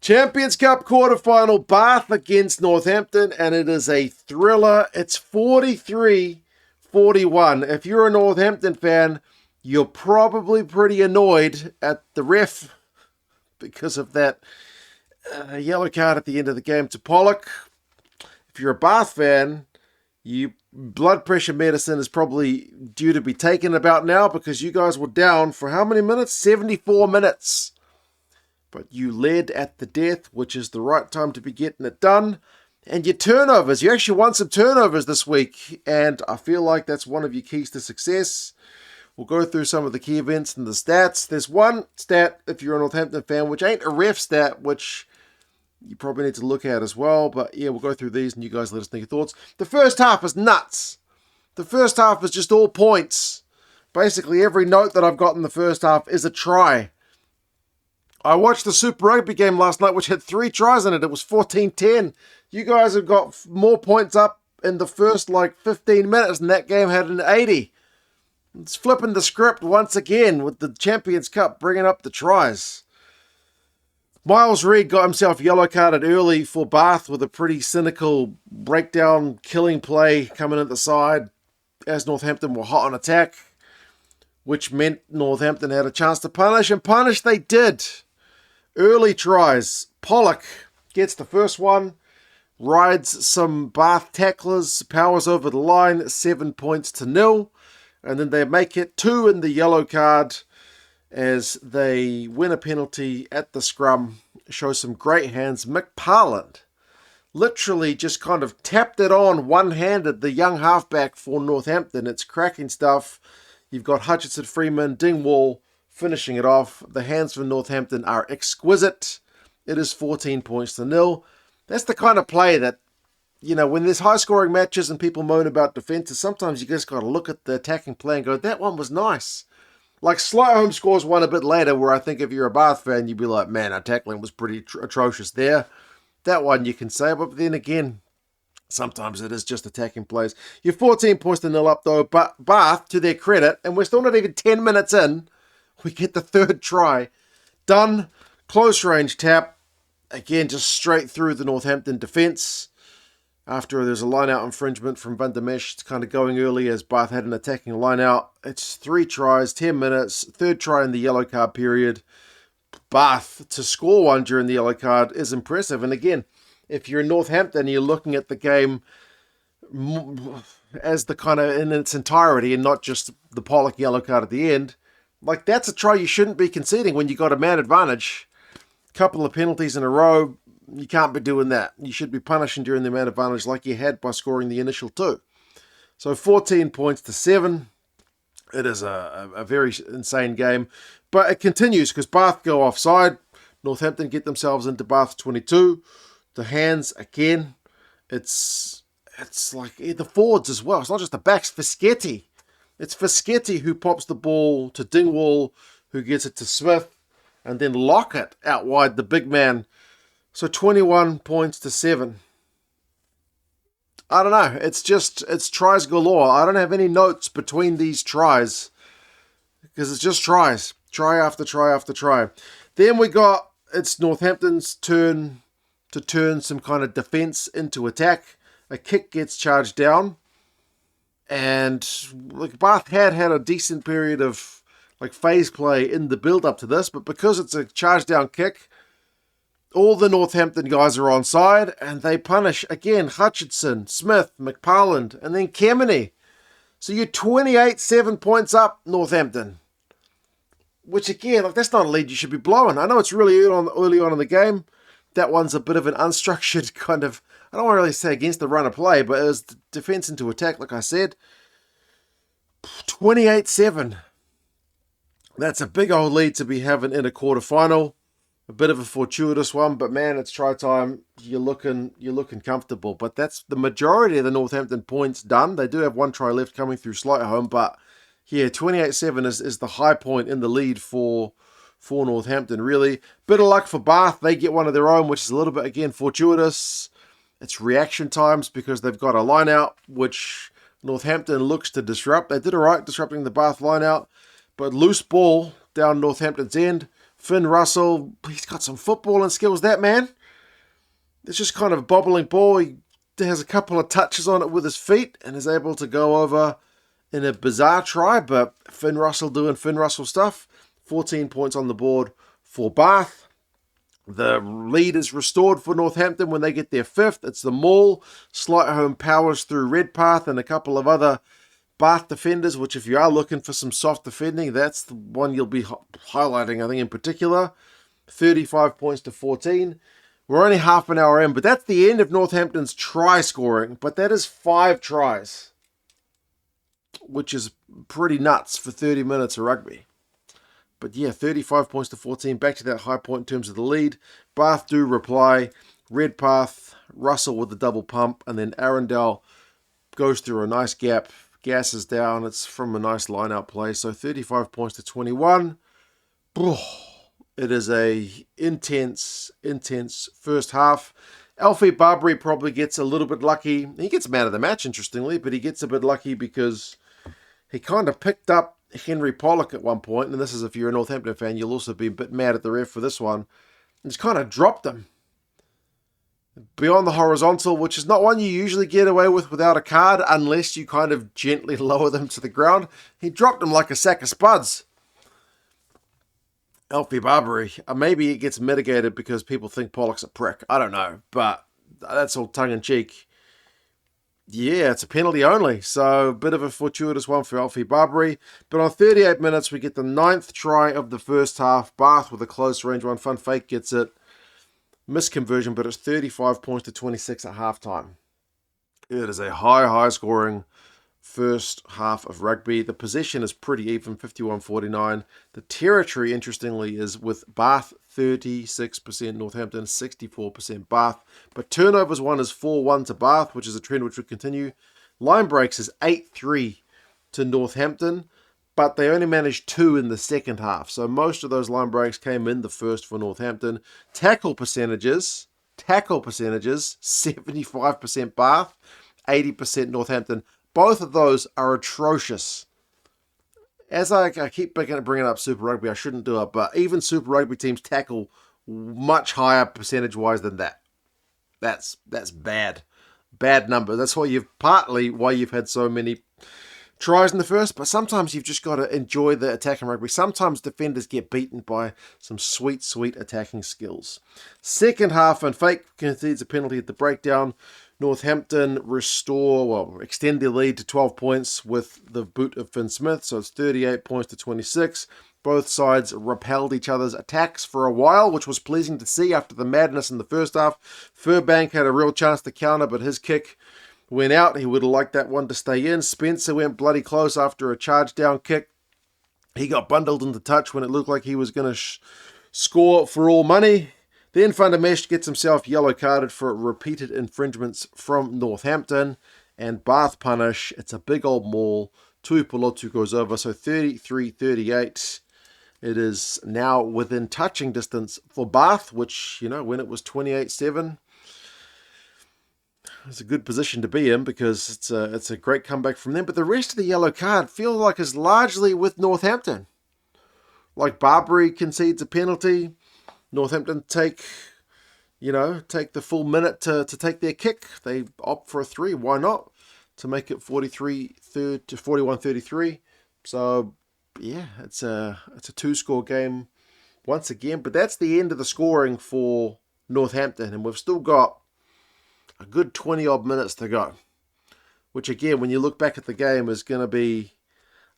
Champions Cup quarterfinal, Bath against Northampton, and it is a thriller. It's 43-41. If you're a Northampton fan, you're probably pretty annoyed at the ref because of that yellow card at the end of the game to Pollock. If you're a Bath fan, your blood pressure medicine is probably due to be taken about now because you guys were down for how many minutes? 74 minutes. But you led at the death, which is the right time to be getting it done. And your turnovers, you actually won some turnovers this week, and I feel like that's one of your keys to success. We'll go through some of the key events and the stats. There's one stat, if you're a Northampton fan, which ain't a ref stat, which you probably need to look at as well. But yeah, we'll go through these, and you guys let us know your thoughts. The first half is nuts. The first half is just all points. Basically, every note that I've got in the first half is a try. I watched the Super Rugby game last night, which had 3 tries in it. It was 14-10. You guys have got more points up in the first, 15 minutes, and that game had an 80. It's flipping the script once again with the Champions Cup bringing up the tries. Miles Reid got himself yellow carded early for Bath with a pretty cynical breakdown, killing play coming at the side as Northampton were hot on attack, which meant Northampton had a chance to punish, and punish they did. Early tries. Pollock gets the first one, rides some Bath tacklers, powers over the line, 7 points to 0. And then they make it 2 in the yellow card as they win a penalty at the scrum. Show some great hands. McParland literally just kind of tapped it on one-handed, the young halfback for Northampton. It's cracking stuff. You've got Hutchinson, Freeman, Dingwall finishing it off. The hands for Northampton are exquisite. It is 14 points to 0. That's the kind of play that, when there's high-scoring matches and people moan about defenses, sometimes you just got to look at the attacking play and go, that one was nice. Like Slight Home scores one a bit later where I think if you're a Bath fan, you'd be like, man, our tackling was pretty atrocious there. That one you can say, but then again, sometimes it is just attacking plays. You're 14 points to 0 up though, but Bath, to their credit, and we're still not even 10 minutes in, we get the third try. Done. Close range tap. Again, just straight through the Northampton defence. After there's a line-out infringement from Van der Mesh, it's kind of going early as Bath had an attacking line-out. It's 3 tries, 10 minutes, third try in the yellow card period. Bath to score one during the yellow card is impressive. And again, if you're in Northampton, you're looking at the game as the kind of in its entirety and not just the Pollock yellow card at the end. That's a try you shouldn't be conceding when you got a man advantage. Couple of penalties in a row. You can't be doing that. You should be punishing during the man advantage like you had by scoring the initial 2. So 14 points to 7. It is a very insane game. But it continues because Bath go offside. Northampton get themselves into Bath 22. The hands, again, it's like the forwards as well. It's not just the backs. Fischetti. It's Fischetti who pops the ball to Dingwall, who gets it to Smith, and then Lockett out wide, the big man. So 21 points to 7. I don't know. It's tries galore. I don't have any notes between these tries because it's just tries. Try after try after try. Then it's Northampton's turn to turn some kind of defence into attack. A kick gets charged down. And Bath had a decent period of phase play in the build-up to this, but because it's a charge down kick, all the Northampton guys are onside, and they punish, again, Hutchinson, Smith, McParland, and then Kemeny. So you're 28-7 points up, Northampton. Which, again, that's not a lead you should be blowing. I know it's really early on in the game. That one's a bit of an unstructured kind of, I don't want to really say against the run of play, but it was defense into attack, like I said. 28-7. That's a big old lead to be having in a quarterfinal. A bit of a fortuitous one, but man, it's try time. You're looking comfortable. But that's the majority of the Northampton points done. They do have 1 try left coming through Slight Home, but yeah, 28-7 is the high point in the lead for Northampton, really. Bit of luck for Bath. They get one of their own, which is a little bit, again, fortuitous. It's reaction times because they've got a line-out, which Northampton looks to disrupt. They did all right disrupting the Bath line-out, but loose ball down Northampton's end. Finn Russell, he's got some footballing skills, that man. It's just kind of a bobbling ball. He has a couple of touches on it with his feet and is able to go over in a bizarre try, but Finn Russell doing Finn Russell stuff. 14 points on the board for Bath. The lead is restored for Northampton when they get their fifth. It's the Maul. Slightholme powers through Redpath and a couple of other Bath defenders, which if you are looking for some soft defending, that's the one you'll be highlighting, I think, in particular. 35 points to 14. We're only half an hour in, but that's the end of Northampton's try scoring. But that is 5 tries, which is pretty nuts for 30 minutes of rugby. But yeah, 35 points to 14. Back to that high point in terms of the lead. Bath do reply. Redpath, Russell with the double pump. And then Arundel goes through a nice gap. Gasses down. It's from a nice line-out play. So 35 points to 21. It is a intense first half. Alfie Barbary probably gets a little bit lucky. He gets man of the match, interestingly. But he gets a bit lucky because he kind of picked up Henry Pollock at one point, and this is if you're a Northampton fan, you'll also be a bit mad at the ref for this one. And just kind of dropped him beyond the horizontal, which is not one you usually get away with without a card unless you kind of gently lower them to the ground. He dropped him like a sack of spuds. Alfie Barbary. Maybe it gets mitigated because people think Pollock's a prick. I don't know, but that's all tongue-in-cheek. Yeah, it's a penalty only, so a bit of a fortuitous one for Alfie Barbary. But on 38 minutes, we get the 9th try of the first half. Bath with a close range one. Fun Fake gets it. Misconversion, but it's 35 points to 26 at halftime. It is a high scoring first half of rugby. The possession is pretty even, 51-49. The territory, interestingly, is with Bath 36%, Northampton 64% Bath. But turnovers one is 4-1 to Bath, which is a trend which would continue. Line breaks is 8-3 to Northampton, but they only managed 2 in the second half. So most of those line breaks came in the first for Northampton. Tackle percentages, 75% Bath, 80% Northampton. Both of those are atrocious. As I keep bringing up Super Rugby, I shouldn't do it, but even Super Rugby teams tackle much higher percentage-wise than that. That's bad. Bad number. That's partly why you've had so many tries in the first, but sometimes you've just got to enjoy the attacking rugby. Sometimes defenders get beaten by some sweet attacking skills. Second half, and Fake concedes a penalty at the breakdown. Northampton extend their lead to 12 points with the boot of Finn Smith, so it's 38 points to 26. Both sides repelled each other's attacks for a while, which was pleasing to see after the madness in the first half. Furbank had a real chance to counter, but his kick went out. He would have liked that one to stay in. Spencer went bloody close after a charge down kick. He got bundled into touch when it looked like he was going to score for all money. Then Fundamesh gets himself yellow carded for repeated infringements from Northampton. And Bath punish. It's a big old maul. Tuipulotu goes over. So 33-38. It is now within touching distance for Bath, which, when it was 28-7, it's a good position to be in because it's a great comeback from them. But the rest of the yellow card feels like is largely with Northampton. Like Barbary concedes a penalty. Northampton take the full minute to take their kick. They opt for a 3. Why not? To make it 41-33. So, yeah, it's a 2-score game once again. But that's the end of the scoring for Northampton. And we've still got a good 20-odd minutes to go. Which, again, when you look back at the game, is going to be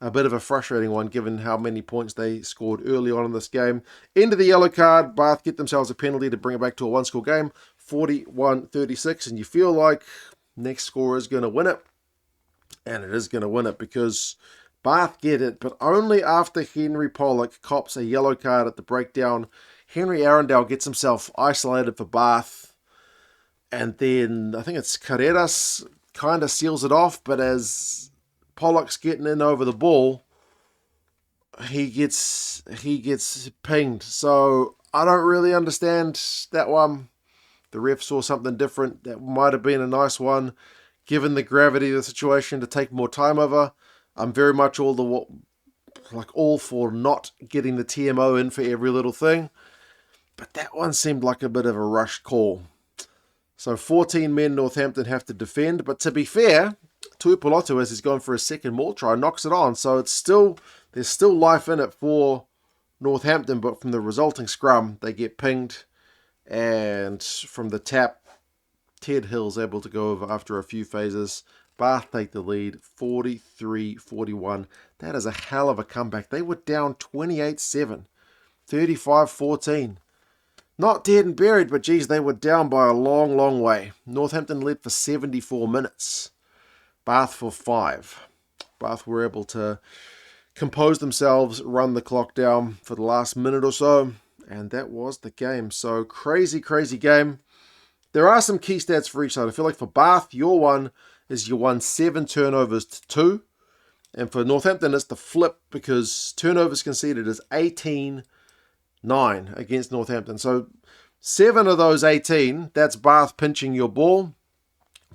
a bit of a frustrating one given how many points they scored early on in this game. Into the yellow card, Bath get themselves a penalty to bring it back to a 1-score game, 41-36, and you feel like next score is going to win it. And it is going to win it because Bath get it, but only after Henry Pollock cops a yellow card at the breakdown. Henry Arundel gets himself isolated for Bath, and then I think it's Carreras kind of seals it off, but as Pollock's getting in over the ball, he gets pinged. So I don't really understand that one. The ref saw something different. That might have been a nice one, given the gravity of the situation, to take more time over. I'm very much all like all for not getting the TMO in for every little thing. But that one seemed like a bit of a rushed call. So 14 men Northampton have to defend. But to be fair, Tuipulotu, as he's gone for a second maul try, knocks it on. So there's still life in it for Northampton. But from the resulting scrum, they get pinged. And from the tap, Ted Hill's able to go over after a few phases. Bath take the lead, 43-41. That is a hell of a comeback. They were down 28-7, 35-14. Not dead and buried, but geez, they were down by a long, long way. Northampton led for 74 minutes. Bath for 5. Bath were able to compose themselves, run the clock down for the last minute or so, and that was the game. So crazy, crazy game. There are some key stats for each side. I feel like for Bath, your one is you won 7 turnovers to 2. And for Northampton, it's the flip because turnovers conceded is 18-9 against Northampton. So 7 of those 18, that's Bath pinching your ball.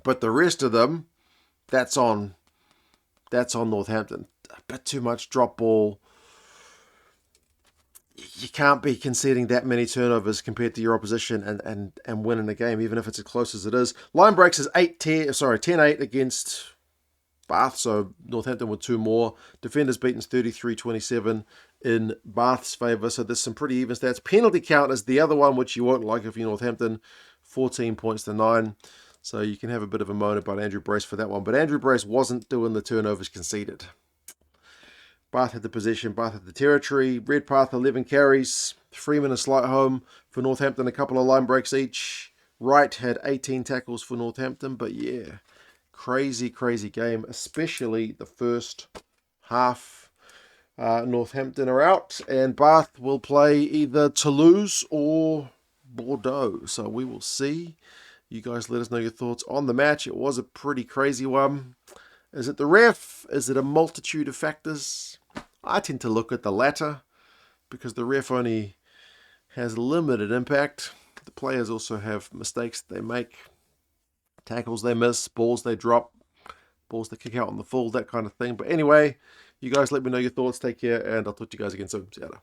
But the rest of them, that's on Northampton. A bit too much drop ball. You can't be conceding that many turnovers compared to your opposition and winning the game, even if it's as close as it is. Line breaks is 10-8 against Bath, so Northampton with 2 more. Defenders beaten 33-27 in Bath's favour, so there's some pretty even stats. Penalty count is the other one, which you won't like if you're Northampton, 14 points to 9. So you can have a bit of a moan about Andrew Brace for that one. But Andrew Brace wasn't doing the turnovers conceded. Bath had the possession, Bath had the territory. Redpath 11 carries. Freeman and Slightholme for Northampton, a couple of line breaks each. Wright had 18 tackles for Northampton. But yeah, crazy, crazy game, especially the first half. Northampton are out, and Bath will play either Toulouse or Bordeaux. So we will see. You guys let us know your thoughts on the match. It was a pretty crazy one. Is it the ref? Is it a multitude of factors? I tend to look at the latter because the ref only has limited impact. The players also have mistakes they make, tackles they miss, balls they drop, balls they kick out on the full, that kind of thing. But anyway, you guys let me know your thoughts. Take care, and I'll talk to you guys again soon. See you later.